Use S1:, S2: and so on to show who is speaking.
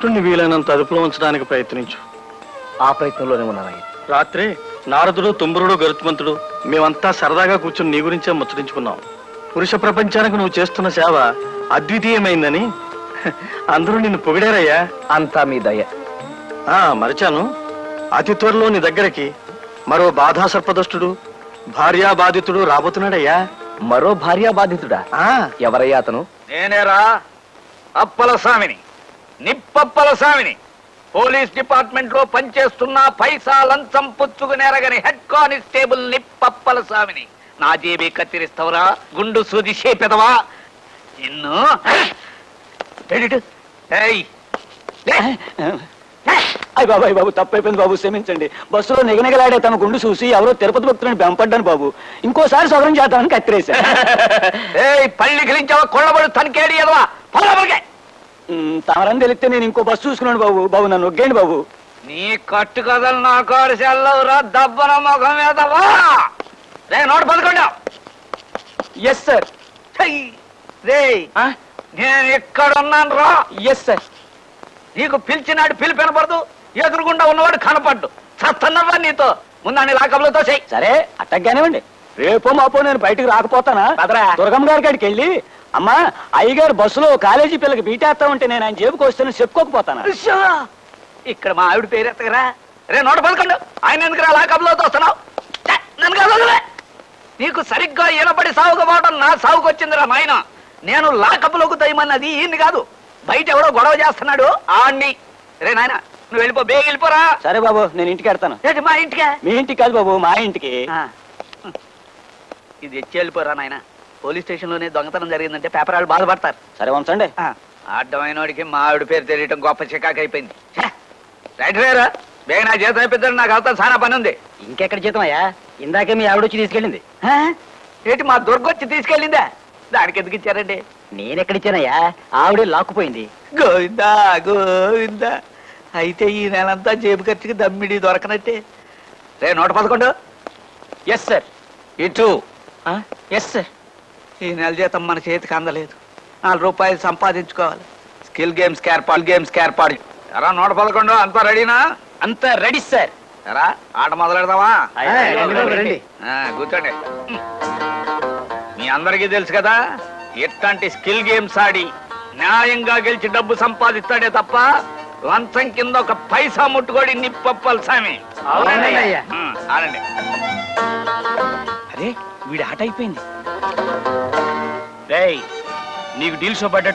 S1: కృష్ణుణ్ణి వీలైనంత అదుపులో ఉంచడానికి ప్రయత్నించు.
S2: ఆ ప్రయత్నంలోనే ఉన్నానయ్య.
S1: రాత్రి నారదుడు, తుంబురుడు, గరుత్మంతుడు మేమంతా సరదాగా కూర్చుని నీ గురించే ముచ్చరించుకున్నాం. పురుష ప్రపంచానికి నువ్వు చేస్తున్న సేవ అద్వితీయమైందని అందరూ నిన్ను పొగిడారయ్యా.
S2: అంతా మీ దయ.
S1: మరిచాను, అతి త్వరలో నీ దగ్గరికి మరో బాధా సర్పదష్టుడు, భార్యా బాధితుడు రాబోతున్నాడయ్యా.
S2: మరో భార్యా బాధితుడా? ఎవరయ్యా అతను?
S3: నేనేరా, అప్పల స్వామిని, నిప్పప్పల స్వామిని. పోలీస్ డిపార్ట్మెంట్ లో పనిచేస్తున్న పైసా లంచం పుచ్చుకునేరగని హెడ్ కానిస్టేబుల్ నిప్పప్పల స్వామిని. నా జేబీ కత్తిరిస్తావురా, గుండు సూది చేపెదవా నిన్ను.
S2: అయ్య బాబు, అయ్య బాబు, తప్పైపోయింది బాబు, క్షమించండి. బస్సులో నిగనిగలాడే తమ గుండు చూసి ఎవరో తిరుపతి భక్తులను బెంపడ్డాను బాబు. ఇంకోసారి సౌకర్యం చేద్దామని కత్తిరేశా.
S3: పళ్ళి గిలించావా, కొళ్ళబడు తనకేడి ఎదవా.
S2: తమరని తెలిస్తే నేను ఇంకో బస్సు చూసుకున్నాను బాబు. బాబు నన్ను ఒగ్గేయండి బాబు.
S3: నీ కట్టు కథలు నా కారు సెల్లవురా, దబ్బన ముఖం మీదవా. రే నోటు పదకొండా.
S2: Yes sir.
S3: రే నేను ఎక్కడున్నాను రా.
S2: Yes sir.
S3: నీకు పిలిచినాడు పిలిపి వినపడదు, ఎదురుగుండా ఉన్నవాడు కనపడ్డు. చస్తున్నావా నీతో ముందని లాకబులతో చెయ్యి.
S2: సరే అట్టగ్గానేవ్వండి. రేపో మాపో నేను బయటకు రాకపోతానా? దుర్గమ్మ గారి కాడికి వెళ్ళి, అమ్మా అయ్యగారు బస్సులో కాలేజీ పిల్లకి బీటేస్తా ఉంటే నేను ఆయన జేబుకి వస్తాను చెప్పుకోకపోతానా?
S3: ఇక్కడ మా ఆవిడ పేరెత్తగరా. రే నోట పదకొండు. ఆయన ఎందుకు రా లాకబులతో వస్తున్నావు? నన్ను కాదు, నీకు సరిగ్గా ఈనపడి సాగుకపోవడం నా సాగుకు వచ్చిందిరా నాయన. నేను లాకబులోకి తయమన్నది ఈయన్ని కాదు, బయట ఎవడో గొడవ చేస్తున్నాడు ఆడిని. రే నాయన నువ్వు వెళ్ళిపో, బేగ వెళ్ళిపోరా.
S2: సరే బాబు, నేను ఇంటికి వెళ్తాను.
S3: మా ఇంటికే?
S2: మీ ఇంటికి కాదు బాబు, మా ఇంటికి.
S3: ఇది ఎచ్చి వెళ్ళిపోరా నాయన. పోలీస్ స్టేషన్ లోనే దొంగతనం జరిగిందంటే పేపర్ వాళ్ళు బాధపడతారు.
S2: సరే ఉంచండి.
S3: అడ్డమైన వాడికి మా ఆవిడ పేరు తెలియటం గొప్ప చికాకు అయిపోయింది. రైట్ వేరా, బేగ నా జీతం అయిపోతాడు, నాకు అవుతా చాలా పని ఉంది.
S2: ఇంకెక్కడ జీతం అయ్యా? ఇందాకే మీ ఆవిడ వచ్చి తీసుకెళ్ళింది.
S3: ఏంటి మా దుర్గొచ్చి తీసుకెళ్ళిందా? దానికి ఎందుకు ఇచ్చారండి?
S2: నేనెక్కడిచ్చానయ్యా? ఆవిడే లాక్కుపోయింది.
S3: గోవిందా గోవిందా. అయితే ఈ నెలంతా జేబు ఖర్చుకి దమ్మిడి దొరకనట్టే. రే నోట పదకొండు.
S2: Yes sir.
S3: ఇటు.
S2: Yes sir.
S3: ఈ నెల జీతం మన చేతికి అందలేదు, 4 రూపాయలు సంపాదించుకోవాలి. స్కిల్ గేమ్స్ ఏర్పాటు. ఎరా నోట పదకొండు, అంతా రెడీనా?
S2: అంతా రెడీ సార్.
S3: ఎరా ఆట మొదలెడదామా?
S2: రండి.
S3: కూర్చోండి. మీ అందరికీ తెలుసు కదా, ఎట్లాంటి స్కిల్ గేమ్స్ ఆడి న్యాయంగా గెలిచి డబ్బు సంపాదిస్తాడే తప్ప లంచం కింద ఒక పైసా ముట్టుకోడి నిప్పప్పల స్వామి. ఆడండి.
S2: అరే వీడి ఆట అయిపోయింది.
S1: నీకు డీల్ షో పడ్డట్టు